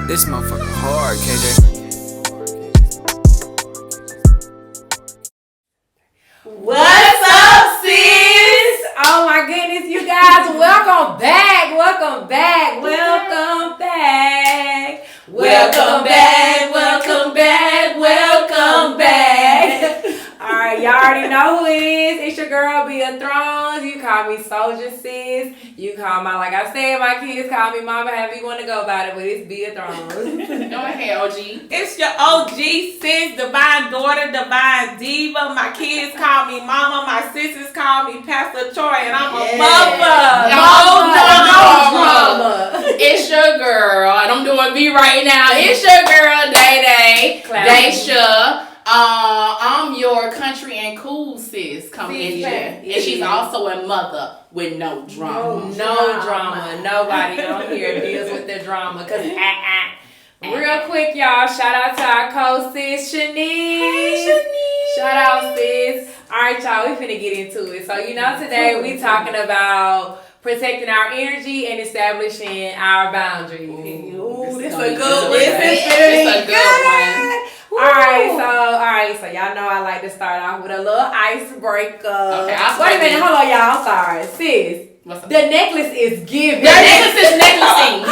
This motherfucker hard, KJ. What's up, sis? Oh my goodness, you guys, welcome back, welcome back, welcome back, welcome back, welcome back, welcome back. Alright, y'all already know who it is. It's your girl, Be a Thrones. You call me Soldier Sis. You call my, like I said, my kids call me Mama, however you want to go about it, but it's Be a Thrones. Go ahead, OG. It's your OG sis, divine daughter, divine diva. My kids call me Mama. My sisters call me Pastor Troy, and I'm a mother. No drama. It's your girl, and I'm doing B right now. It's your girl, Day Daisha. I'm your country and cool sis, Asia. And she's also a mother with no drama. No drama. Nobody on here deals with the drama. Cause real quick, y'all, shout out to our co-sis, Shanice. Hey, Shanice. Shout out, sis. Alright, y'all, we finna get into it. So, today we talking about protecting our energy and establishing our boundaries. Ooh, this is a good one. It's a good one. Alright, so y'all know I like to start off with a little icebreaker. Okay, wait a minute, hold on, y'all. I'm sorry. Sis, the necklace is giving. The necklace is necklacing.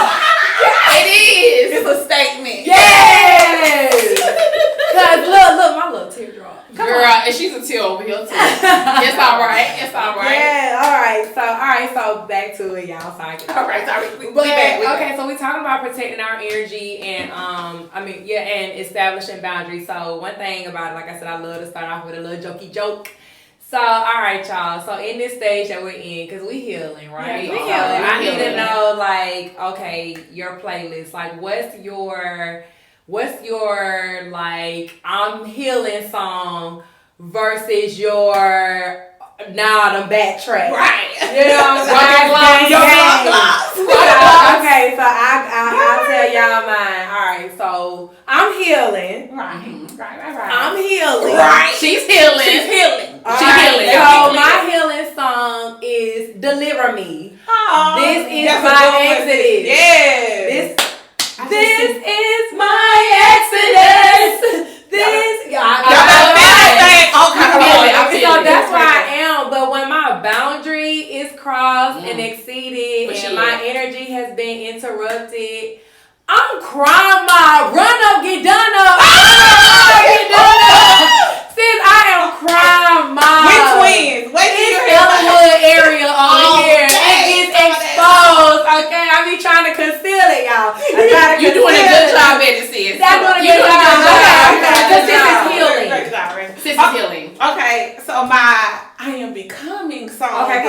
It is. It's a statement. Yes! Cause look, my little teardrop. Girl, and she's a tear over here too. It's alright. Yeah, alright, so back to it, y'all. Sorry. Sorry. We back. So we talking about protecting our energy and and establishing boundaries. So one thing about it, like I said, I love to start off with a little jokey joke. So, alright, y'all. So in this stage that we're in, because we healing, right? Yeah, I need to know, like, okay, your playlist. Like, what's your like I'm healing song versus your I'm backtrack. Right. You know what I'm saying? Okay, so I'll tell y'all mine. Alright, so I'm healing. Right. I'm healing. Right. She's healing. So my healing song is Deliver Me. Oh, this is my exodus. Yes. This is my exodus. So that's where I am. But when my boundary is crossed and exceeded, and my energy has been interrupted, I'm crying my run up, get done up. Since I am crying my. We twins. Wait till you hear Ellenwood area over here. Dang, It gets exposed. Okay, I be trying to conceal it, y'all. You're doing a good job at it, sis. That's what I'm doing. Because this is healing. Sis is healing. Okay, so my I Am Becoming song Okay.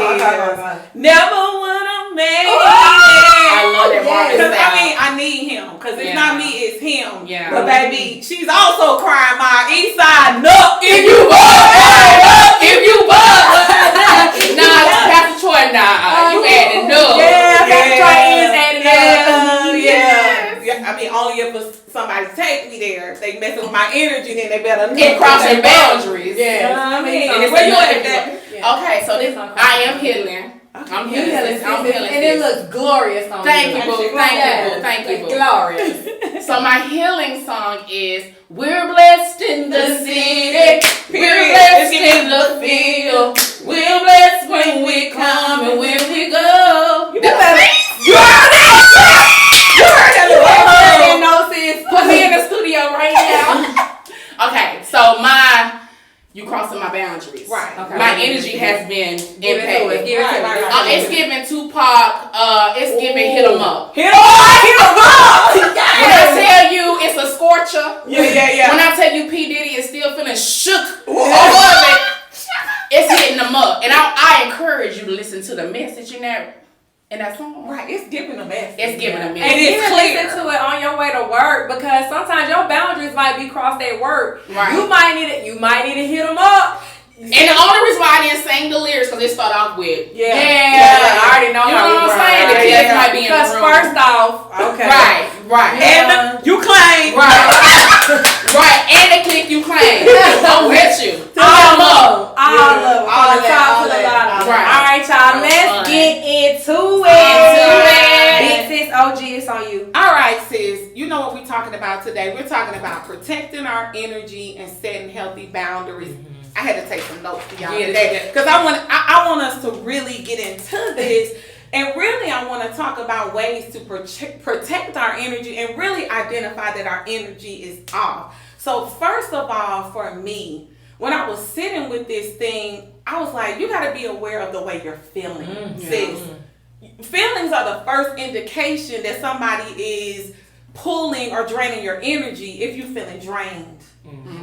Never Wanna Make It. I love that part. Because I need him. Because it's not me, it's him. Yeah. But baby, she's also crying my east side. No, if you Nah, Pastor Troy, you adding up. Pastor Troy is adding up. Yeah. I mean, only if somebody take me there, they mess with my energy, then they better And cross their boundaries. Yeah. And where you at that? Okay, so this I am healing. I'm healing. And it looks glorious on Thank you, you. boo. Thank you, boo. Glorious. So my healing song is We're blessed in the city. We're blessed in the field. We're blessed when we come and when we go. You heard that? Put me in the studio right now. Okay, so you crossing my boundaries. Right. Okay. My energy has been impacted. Right. It's giving Tupac. It's giving Hit 'Em Up. Hit 'em up! When I tell you it's a scorcher. Yeah. When I tell you P Diddy is still feeling shook over it, it's hitting them up. And I encourage you to listen to the message in that song. Right, it's giving a message. It's giving a message. And it's even clear. listen to it on your way to work, because sometimes your boundaries might be crossed at work. Right. You might need to hit them up. And the only reason why I didn't sing the lyrics because it started off with I already know. You know what I'm saying? The kids might be in the room. Because first off, Right. And you claim. Right. And the click you claim. I'm with you. all of them. All From the top to the bottom. All right, y'all. Let's get into it. Big Sis OG is It's on you. All right, sis. You know what we're talking about today? We're talking about protecting our energy and setting healthy boundaries. I had to take some notes for y'all today because I want us to really get into this. And really, I want to talk about ways to protect our energy and really identify that our energy is off. So first of all, for me, when I was sitting with this thing, I was like, you got to be aware of the way you're feeling, sis. Feelings are the first indication that somebody is pulling or draining your energy if you're feeling drained.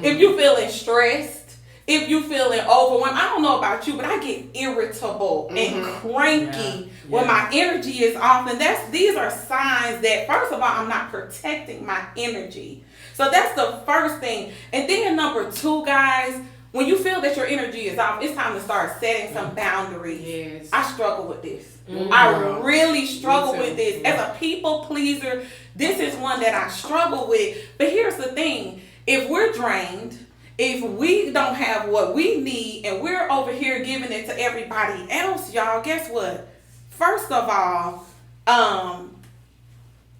If you're feeling stressed, if you're feeling overwhelmed. I don't know about you, but I get irritable and cranky when my energy is off. And these are signs that, first of all, I'm not protecting my energy. So that's the first thing. And then number two, guys, when you feel that your energy is off, it's time to start setting some boundaries. Yes. I struggle with this. I really struggle with this. As a people pleaser, this is one that I struggle with. But here's the thing. If we're drained, if we don't have what we need and we're over here giving it to everybody else, y'all, guess what? First of all, I'm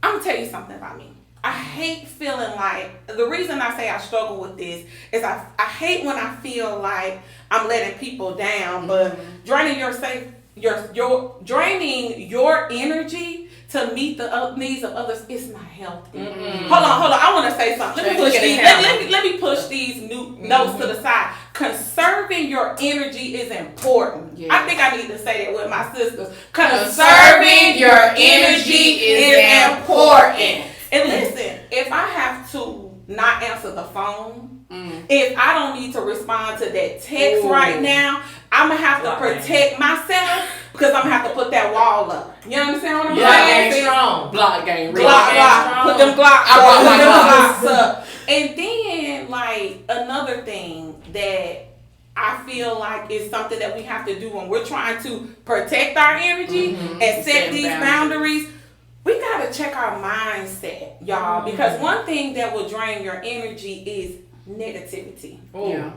going to tell you something about me. I hate feeling like, the reason I say I struggle with this is I hate when I feel like I'm letting people down, but draining your energy to meet the needs of others is not healthy. Hold on. I want to say something. Let me push these new notes to the side. Conserving your energy is important. Yes. I think I need to say that with my sisters. Conserving your energy is important. And listen, if I have to not answer the phone, if I don't need to respond to that text right now, I'm going to have to protect myself because I'm going to have to put that wall up. You understand what I'm saying? Block game. Block. Put them blocks up. And then, like, another thing that I feel like is something that we have to do when we're trying to protect our energy and set these boundaries. We got to check our mindset, y'all, because one thing that will drain your energy is negativity. Yeah.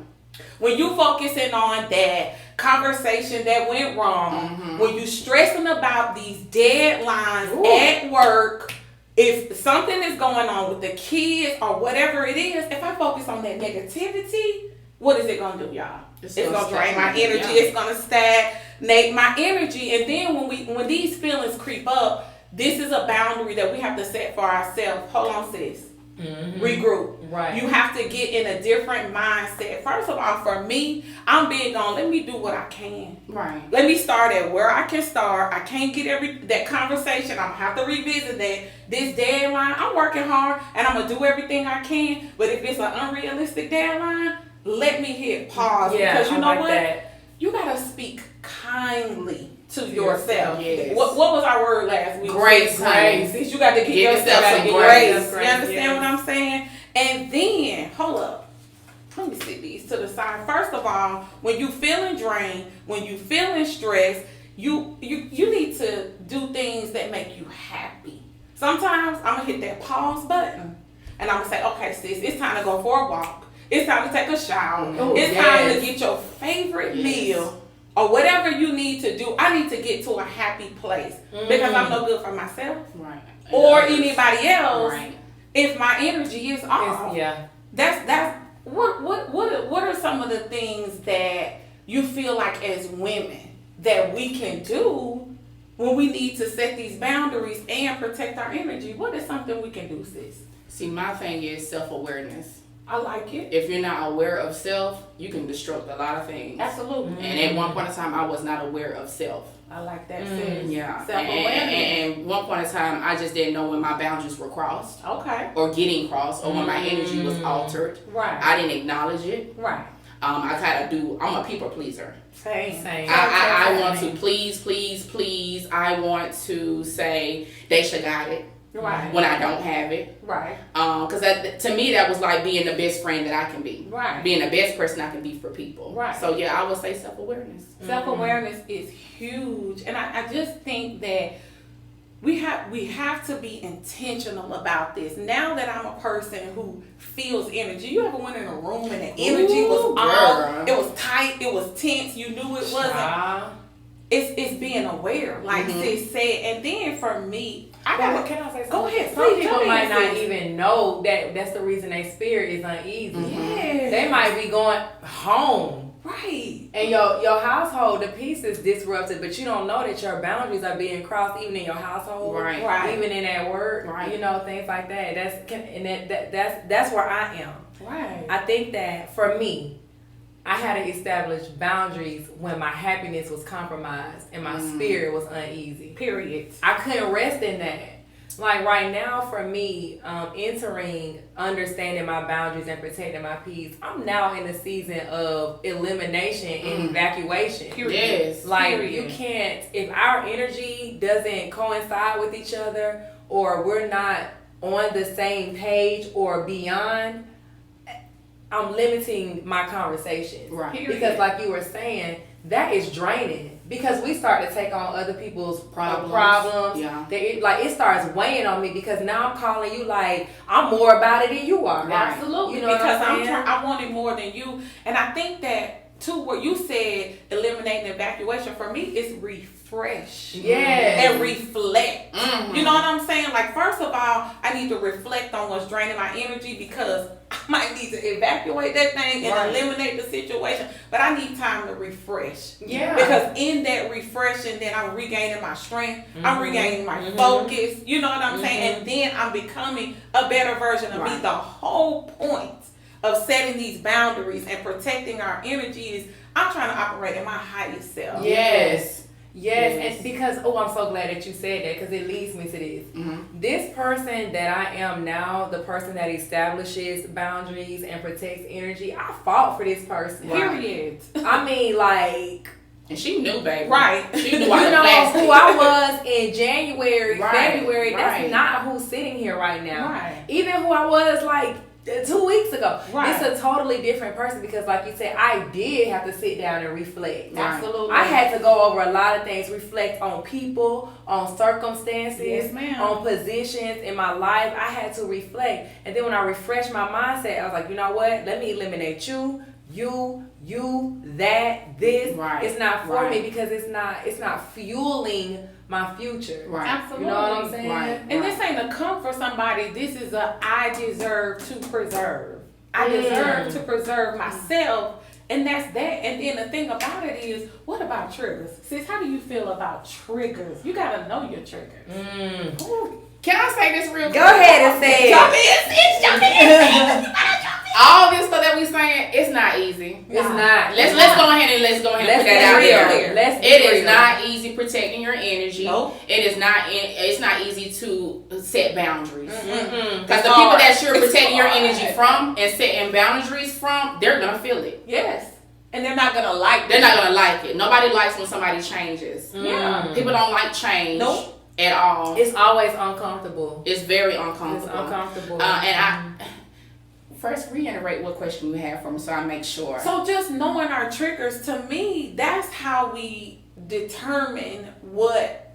When you focusing on that conversation that went wrong, when you stressing about these deadlines at work, if something is going on with the kids or whatever it is, if I focus on that negativity, what is it going to do, y'all? It's going to drain my energy. Yeah. It's going to stagnate my energy. And then when these feelings creep up, this is a boundary that we have to set for ourselves. Hold on, sis. Regroup. Right. You have to get in a different mindset. First of all, for me, I'm big on let me do what I can. Right. Let me start at where I can start. I can't get that conversation. I'm gonna have to revisit that. This deadline, I'm working hard and I'm gonna do everything I can. But if it's an unrealistic deadline, let me hit pause. Because you know what? You gotta speak kindly to yourself. Yes. What was our word last week? Grace. You got to give yourself some grace. You understand what I'm saying? And then, hold up. Let me sit these to the side. First of all, when you feeling drained, when you feeling stressed, you need to do things that make you happy. Sometimes I'm going to hit that pause button and I'm going to say, okay, sis, it's time to go for a walk. It's time to take a shower. It's time to get your favorite meal. Or whatever you need to do, I need to get to a happy place because I'm no good for myself or anybody else. If my energy is off, that's what are some of the things that you feel like as women that we can do when we need to set these boundaries and protect our energy? What is something we can do, sis? See, my thing is self-awareness. I like it. If you're not aware of self, you can destruct a lot of things. Absolutely. And at one point in time, I was not aware of self. I like that. Sis. Yeah. Self-awareness. And one point in time, I just didn't know when my boundaries were crossed. Okay. Or getting crossed, or when my energy was altered. Right. I didn't acknowledge it. Right. I'm a people pleaser. Same. I want to please. I want to say they should got it. Right. When I don't have it. Right. Because to me, that was like being the best friend that I can be. Right. Being the best person I can be for people. Right. So, yeah, I would say self-awareness. Self-awareness is huge. And I just think that we have to be intentional about this. Now that I'm a person who feels energy, you ever went in a room and the energy was off? It was tight. It was tense. You knew it wasn't. it's being aware, like sis said. And then for me, can I say something? Go ahead. Some people Please, might not sis. even know that's the reason their spirit is uneasy. Yes. They might be going home. Right. And your household, the peace is disrupted, but you don't know that your boundaries are being crossed even in your household, Right. even in at work, you know, things like that. That's where I am. Right. I think that for me, I had to establish boundaries when my happiness was compromised and my spirit was uneasy. Period. I couldn't rest in that. Like right now, for me, entering, understanding my boundaries and protecting my peace, I'm now in the season of elimination and evacuation. Period. Yes. Like Period. you can't, if our energy doesn't coincide with each other, or we're not on the same page or beyond, I'm limiting my conversations. Right. Period. Because like you were saying, that is draining. Because we start to take on other people's problems. Yeah. It starts weighing on me because now I'm calling you like I'm more about it than you are. Right. Absolutely. You know because what I'm saying? I want it more than you. And I think that too, what you said, eliminating evacuation, for me is refresh. Yeah. And reflect. You know what I'm saying? Like, first of all, I need to reflect on what's draining my energy because I might need to evacuate that thing and eliminate the situation. But I need time to refresh. Yeah. Because in that refreshing, then I'm regaining my strength. I'm regaining my focus. You know what I'm saying? And then I'm becoming a better version of me. The whole point of setting these boundaries and protecting our energy is I'm trying to operate in my highest self. Yes. And because, I'm so glad that you said that because it leads me to this. This person that I am now, the person that establishes boundaries and protects energy, I fought for this person. Period. I mean, like... And she knew, baby. Right. She knew You know who I was in January, February. That's not who's sitting here right now. Right. Even who I was like 2 weeks ago. Right. It's a totally different person because like you said, I did have to sit down and reflect. Absolutely. I had to go over a lot of things, reflect on people, on circumstances, Yes, ma'am. on positions in my life. I had to reflect. And then when I refreshed my mindset, I was like, you know what? Let me eliminate you, that, this. Right. It's not for me because it's not fueling my future. Right. Absolutely. You know what I'm saying? Right. And this ain't a come for somebody. This is a I deserve to preserve. I deserve to preserve myself. And that's that. And then the thing about it is, what about triggers? Sis, how do you feel about triggers? You got to know your triggers. Can I say this real quick? Go ahead and say it. Jump in, sis. Jump in. All this stuff that we saying, it's not easy. It's not. Let's go ahead and put that out there. It is not easy protecting your energy. Nope. It's not easy to set boundaries. Because the It's people hard. that you're protecting your hard. energy from and setting boundaries from, they're gonna feel it. Yes. And they're not going to like They're not gonna like it. Nobody likes when somebody changes. Yeah. People don't like change. Nope. At all. It's always uncomfortable. It's very uncomfortable. It's uncomfortable. And I first reiterate what question you have for me so I make sure. So just knowing our triggers, to me, that's how we determine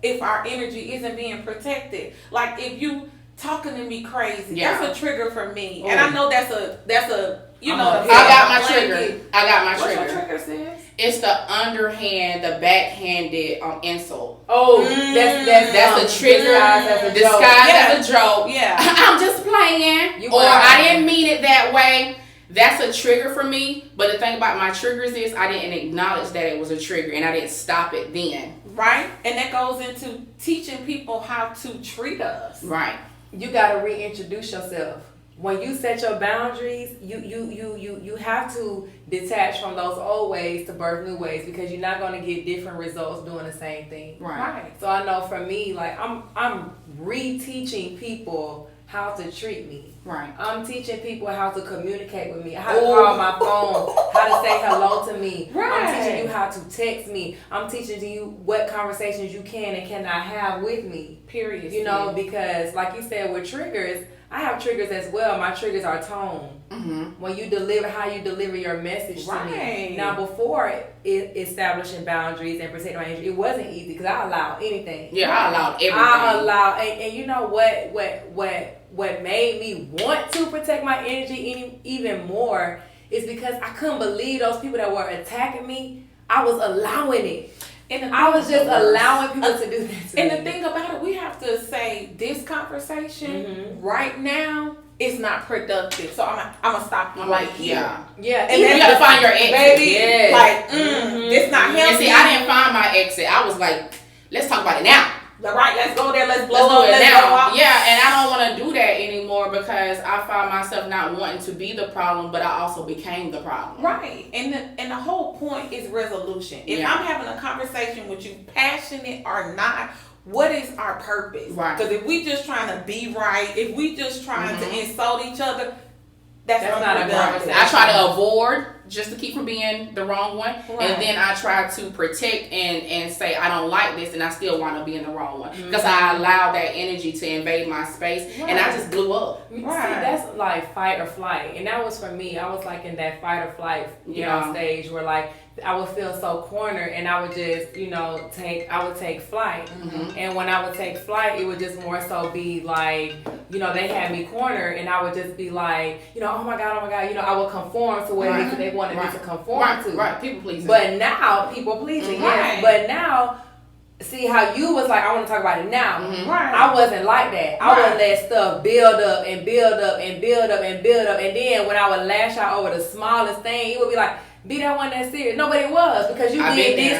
if our energy isn't being protected. Like if you talking to me crazy, that's a trigger for me. And I know that's a you know. I got my trigger. What's your trigger, sis? It's the underhand, the backhanded insult. Oh, that's a trigger disguised as a joke. Yeah. I'm just playing. I didn't mean it that way. That's a trigger for me. But the thing about my triggers is I didn't acknowledge that it was a trigger and I didn't stop it then. Right? And that goes into teaching people how to treat us. Right. You gotta reintroduce yourself. When you set your boundaries, you have to detach from those old ways to birth new ways because you're not gonna get different results doing the same thing. Right. So I know for me, like I'm reteaching people how to treat me. Right. I'm teaching people how to communicate with me, how to call my phone, how to say hello to me. Right. I'm teaching you how to text me. I'm teaching you what conversations you can and cannot have with me. Period. You know, because like you said with triggers, I have triggers as well. My triggers are tone. When you deliver, how you deliver your message to me. Now, before establishing boundaries and protecting my energy, it wasn't easy because I allowed anything. Yeah, I allowed everything. I allowed, and you know what made me want to protect my energy even more is because I couldn't believe those people that were attacking me. I was allowing it. And I was just allowing people to do that to And me. the thing about it, we have to say this conversation right now is not productive. So I'm gonna stop you right here. Yeah. And then you gotta find your exit. Baby, Yes. like, this not healthy. And see, I didn't find my exit. I was like, let's talk about it now. Right, let's go there, let's blow Let's do up, it let's now. go out. Yeah, and I don't want to do that anymore because I find myself not wanting to be the problem, but I also became the problem. Right, and the whole point is resolution. If I'm having a conversation with you, passionate or not, what is our purpose? Right. Because if we just trying to be right, if we just trying to insult each other, that's not a conversation. I try to avoid just to keep from being the wrong one, and then I try to protect and say I don't like this, and I still want to be in the wrong one because I allowed that energy to invade my space, and I just blew up. See, that's like fight or flight, and that was for me. I was like in that fight or flight, you know, stage where like I would feel so cornered, and I would just, you know, I would take flight, and when I would take flight, it would just more so be like, you know, they had me cornered, and I would just be like, you know, oh my god, you know, I would conform to what it is that they wanted me to conform to. Right, people pleasing. But now, people pleasing, yes. But now, see how you was like, I want to talk about it now. I wasn't like that. I would let stuff build up and build up and build up and build up, and then when I would lash out over the smallest thing, it would be like, be that one that's serious. No, but it was because you did this,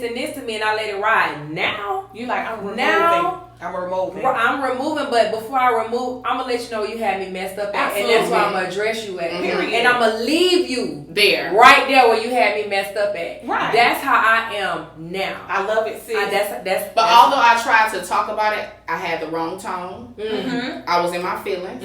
and this to me, and I let it ride. Now, you like, I'm removing. I'm removing, but before I remove, I'm gonna let you know you had me messed up at, and that's where I'm gonna address you at, and I'm gonna leave you there, right there where you had me messed up at. Right. That's how I am now. I love it, sis. That's although I tried to talk about it, I had the wrong tone. I was in my feelings.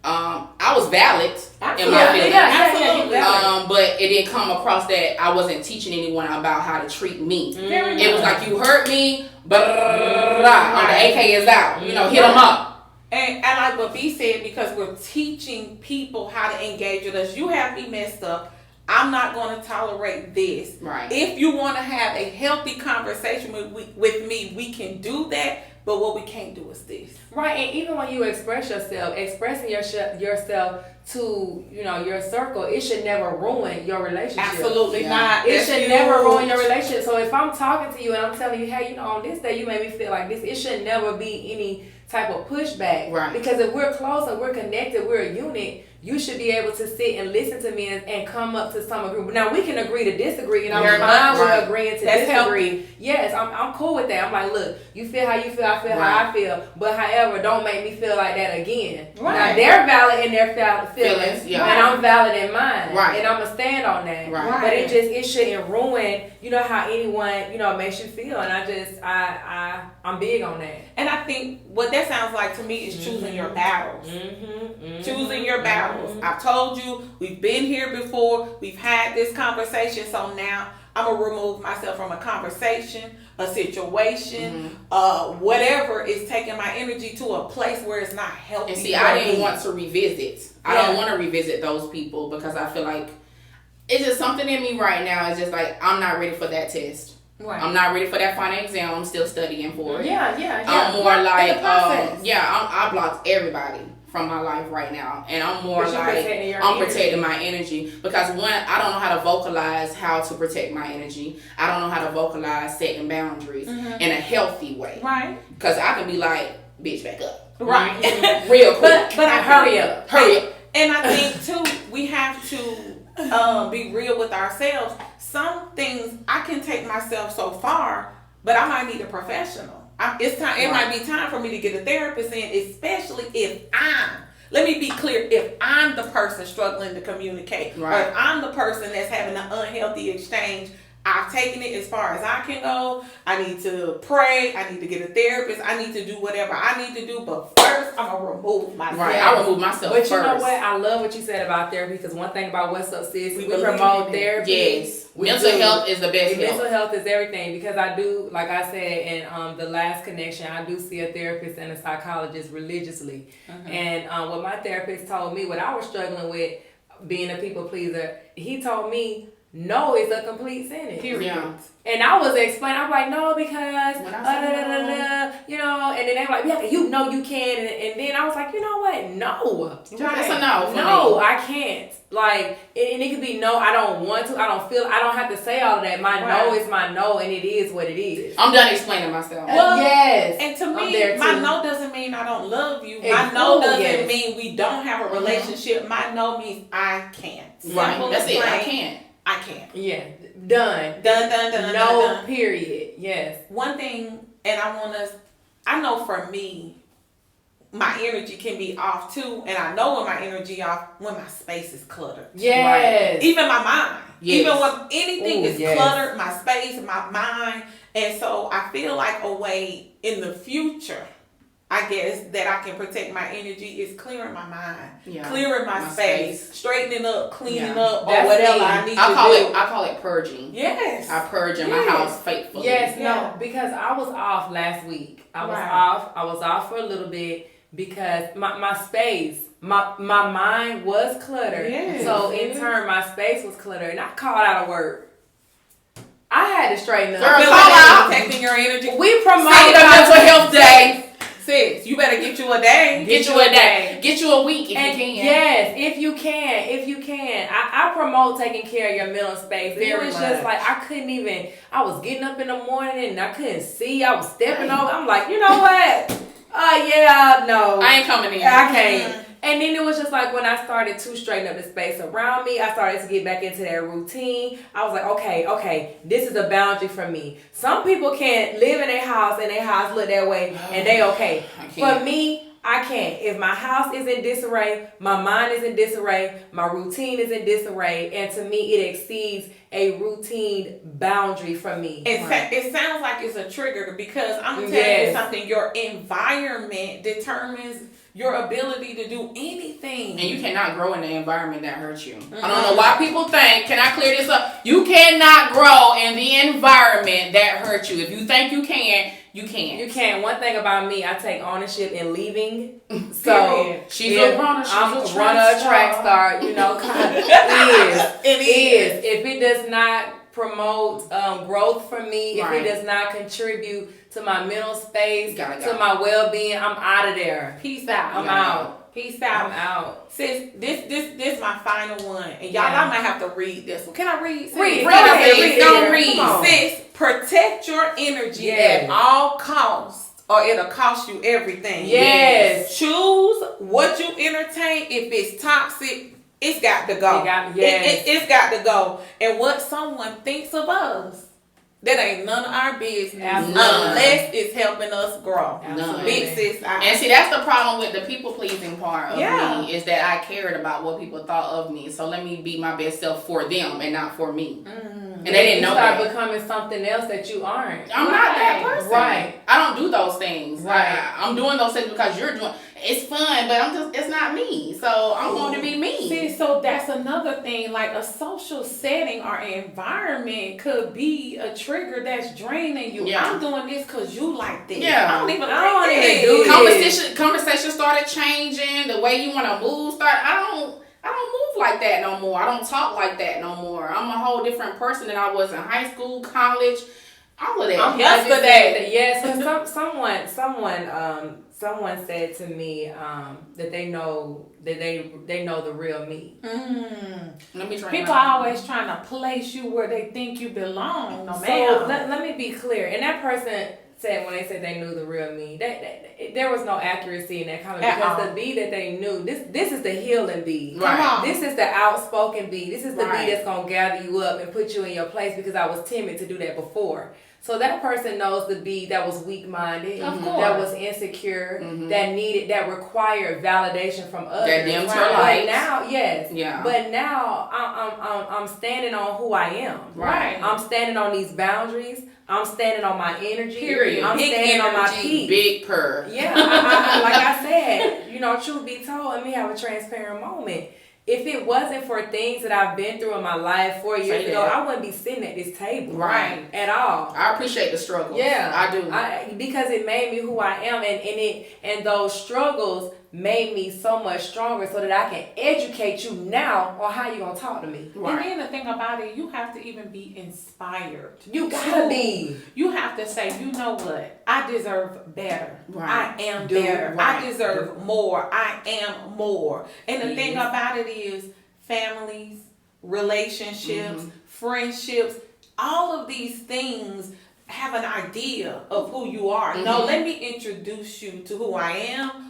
I was valid in my feelings. But it didn't come across that I wasn't teaching anyone about how to treat me. It was like, you hurt me, the AK is out. You know, hit them up. And like what B said, because we're teaching people how to engage with us. You have me messed up. I'm not going to tolerate this. Right. If you want to have a healthy conversation with me, we can do that. But what we can't do is this. Right, and even when you express yourself, expressing yourself to, you know, your circle, it should never ruin your relationship. Absolutely not. It should never ruin your relationship. So if I'm talking to you and I'm telling you, hey, you know, on this day you made me feel like this, it should never be any type of pushback. Right. Because if we're close and we're connected, we're a unit, you should be able to sit and listen to me and come up to some agreement. Now, we can agree to disagree, and I'm fine with agreeing to disagree. Healthy. Yes, I'm cool with that. I'm like, look, you feel how you feel, I feel how I feel. But however, don't make me feel like that again. Right. Now, they're valid in their feelings, and I'm valid in mine. Right. And I'm going to stand on that. Right. But it shouldn't ruin, you know, how anyone, you know, makes you feel. And I'm big on that. And I think what that sounds like to me is choosing your battles. Choosing your battles. I've told you, we've been here before, we've had this conversation, so now I'm going to remove myself from a conversation, a situation, whatever is taking my energy to a place where it's not healthy. And see, I didn't want to revisit. I don't want to revisit those people because I feel like it's just something in me right now. It's just like, I'm not ready for that test. Right. I'm not ready for that final exam. I'm still studying for it. I'm more like, I blocked everybody from my life right now, and I'm more like, I'm protecting my energy because one, I don't know how to vocalize how to protect my energy. I don't know how to vocalize setting boundaries in a healthy way. Right. Because I can be like, bitch, back up. Right. Real quick. But I hurry up. And I think too, we have to be real with ourselves. Some things I can take myself so far, but I might need a professional. It might be time for me to get a therapist in, especially if let me be clear, if I'm the person struggling to communicate, or if I'm the person that's having an unhealthy exchange. I've taken it as far as I can go. I need to pray. I need to get a therapist. I need to do whatever I need to do. But first, I'm going to remove myself. Right, I remove myself But first. you know what? I love what you said about therapy because one thing about What's Up Sis, we promote therapy. Yes. Mental health is the best Mental health is everything because I do, like I said in the last connection, I do see a therapist and a psychologist religiously. And what my therapist told me, what I was struggling with being a people pleaser, he told me, no is a complete sentence. Period. Yeah. And I was explaining, I'm like, no, because, When I say you know, and then they were like, yeah, you know you can. And then I was like, you know what? No. It's a no for No, me. I can't. Like, and it could be no, I don't want to, I don't have to say all of that. My no is my no, and it is what it is. I'm done explaining myself. Well, yes. And to I'm me, there my too. no doesn't mean I don't love you. It's My no cool, doesn't yes. mean we don't have a relationship. My no means I can't. Right. Simple That's as it. I plain, can't. I can't. Yeah. Done. Done. No, period. Yes. One thing, and I know for me, my energy can be off too, and I know when my energy off when my space is cluttered. Yes. Right. Even my mind. Yes. Even when anything is yes. cluttered, my space, my mind. And so I feel like a way in the future, I guess, that I can protect my energy is clearing my mind, clearing my space, straightening up, cleaning up, or whatever I need to do. I call it purging. Yes. I purge in my house faithfully. Yes, Yeah. no, because I was off last week. I was off for a little bit because my space, my mind was cluttered. Yes. So in turn, my space was cluttered, and I called out of work. I had to straighten up. Girl, Feel call like that's out. protecting your energy. We promote Say the mental health day. Sis, you better get you a day. Get you a day. Get you a week if And you can. yes, if you can. I promote taking care of your mental space. It Very was much. just like I was getting up in the morning and I couldn't see. I was stepping over. I'm like, you know what? No. I ain't coming in. I can't. And then it was just like when I started to straighten up the space around me, I started to get back into that routine. I was like, okay, this is a boundary for me. Some people can't live in their house and their house look that way and they okay. For me, I can't. If my house is in disarray, my mind is in disarray, my routine is in disarray, and to me it exceeds a routine boundary for me. It sounds like it's a trigger because I'm going to tell you something. Your environment determines your ability to do anything. And you cannot grow in the environment that hurts you. I don't know why people think, can I clear this up? You cannot grow in the environment that hurts you. If you think you can, you can't. You can't. One thing about me, I take ownership in leaving. So she's a runner. I'm a track star. You know, it is. If it does not promote growth for me, if it does not contribute to my mental space, to my well-being, I'm out of there. Peace out. I'm out. Peace out. I'm out. Sis, this my final one. And y'all, I might have to read this one. Can I read? Read. Sis, protect your energy at all costs, or it'll cost you everything. Yes. Choose what you entertain. If it's toxic, it's got to go. It's got to go. And what someone thinks of us, that ain't none of our business unless it's helping us grow. None. Big sis. And see, that's the problem with the people pleasing part of me, is that I cared about what people thought of me. So let me be my best self for them and not for me. And they didn't know that. You start becoming something else that you aren't. I'm not that person. Right. I don't do those things. Right. I'm doing those things because you're doing. It's fun, but it's not me. So I'm going to be me. See, so that's another thing. Like a social setting or environment could be a trigger that's draining you. Yeah. I'm doing this because you like this. Yeah. I don't even do this. Conversation started changing. The way you want to move started. I don't move like that no more. I don't talk like that no more. I'm a whole different person than I was in high school, college, all of that. Yesterday, yes. Someone said to me that they know the real me. Let me try. People are always trying to place you where they think you belong. No, so let me be clear. And that person said when they said they knew the real me, that there was no accuracy in that comment because the B that they knew, this is the healing B. Right. This is the outspoken B. This is the B that's gonna gather you up and put you in your place because I was timid to do that before. So that person knows the B that was weak-minded, that was insecure, that required validation from others. That dimmed her light. But now, yes. Yeah. But now I'm standing on who I am. Right. I'm standing on these boundaries. I'm standing on my energy. Period. I'm standing on my peace. Big purr. Yeah. I like I said, truth be told, let me have a transparent moment. if it wasn't for things that I've been through in my life 4 years ago, I wouldn't be sitting at this table. Right. At all. I appreciate the struggle. Yeah. I do. Because it made me who I am, and those struggles made me so much stronger so that I can educate you now on how you gonna talk to me. Right. And then the thing about it, you have to even be inspired. You gotta be. You have to say, you know what? I deserve better. Right. I am better. Right. I deserve more. I am more. And the thing about it is families, relationships, friendships, all of these things have an idea of who you are. No, let me introduce you to who I am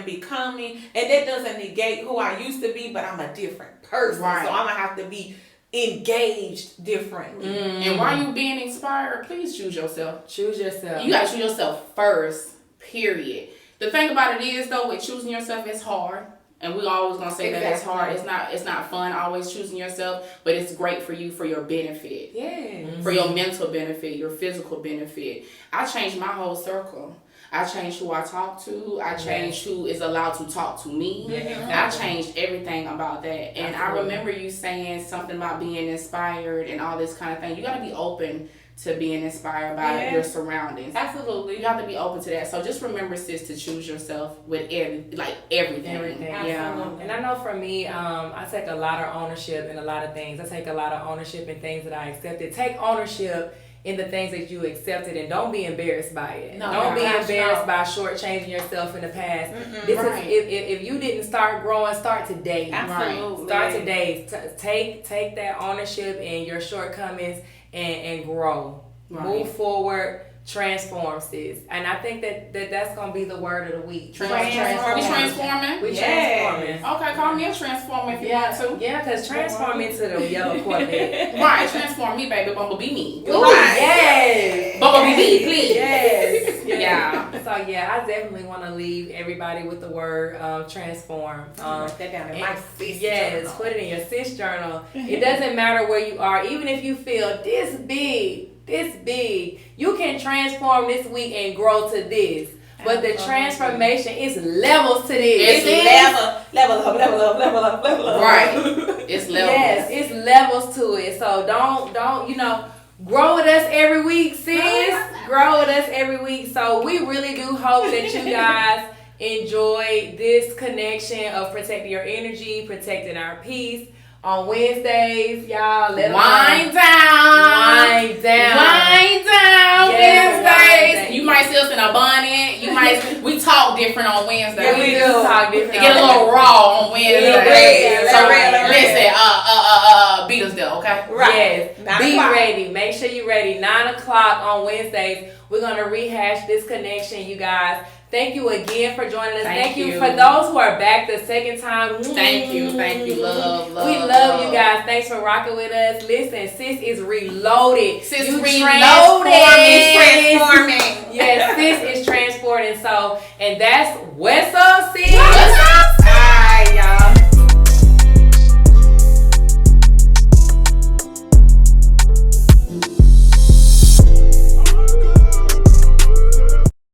becoming. And that doesn't negate who I used to be, but I'm a different person. Right. So I'm going to have to be engaged differently. And while you being inspired, please choose yourself. Choose yourself. You gotta choose yourself first, period. The thing about it is, though, with choosing yourself, it's hard. And we always gonna say that it's hard. It's not fun always choosing yourself, but it's great for you, for your benefit. Yeah. For your mental benefit, your physical benefit. I changed my whole circle. I changed who I talk to. I changed who is allowed to talk to me. I changed everything about that. And I remember you saying something about being inspired and all this kind of thing. You got to be open to being inspired by your surroundings. Absolutely. You have to be open to that. So just remember, sis, to choose yourself with everything. Everything. Yeah. And I know for me, I take a lot of ownership in a lot of things. I take a lot of ownership in things that I accepted. Take ownership in the things that you accepted, and don't be embarrassed by it. Don't be embarrassed by shortchanging yourself in the past. This is if you didn't start growing, start today. Absolutely. Start today. Take that ownership in your shortcomings and grow. Move forward. Transform, sis. And I think that's gonna be the word of the week. Transforming? We transforming. Okay, call me a transformer if you want to. Yeah, because transform into the yellow Corvette. Right, transform me, baby. Bumblebee me. Ooh, yes. Bumblebee me, please. Yes. Yeah. So I definitely want to leave everybody with the word transform. Write that down in my sis journal. Put it in your sis journal. It doesn't matter where you are, even if you feel this big, you can transform this week and grow to this. But the transformation is levels to this. It's level up. Right. It's levels. Yes, it's levels to it. So don't grow with us every week, sis. Grow with us every week. So we really do hope that you guys enjoy this connection of protecting your energy, protecting our peace. On Wednesdays, y'all, Wind down. Wednesdays. You might see us in a bonnet. We talk different on Wednesdays. Yeah, we do talk different. Get a little raw on Wednesdays. So listen, beat us there, okay? Right. Yes. Be ready. Make sure you're ready. 9:00 on Wednesdays. We're gonna rehash this connection, you guys. Thank you again for joining us. Thank you for those who are back the second time. Thank you. Love. We love you guys. Thanks for rocking with us. Listen, sis is reloaded. Sis you reloaded. Transforming. Yes, sis is transporting. So, and that's what's up.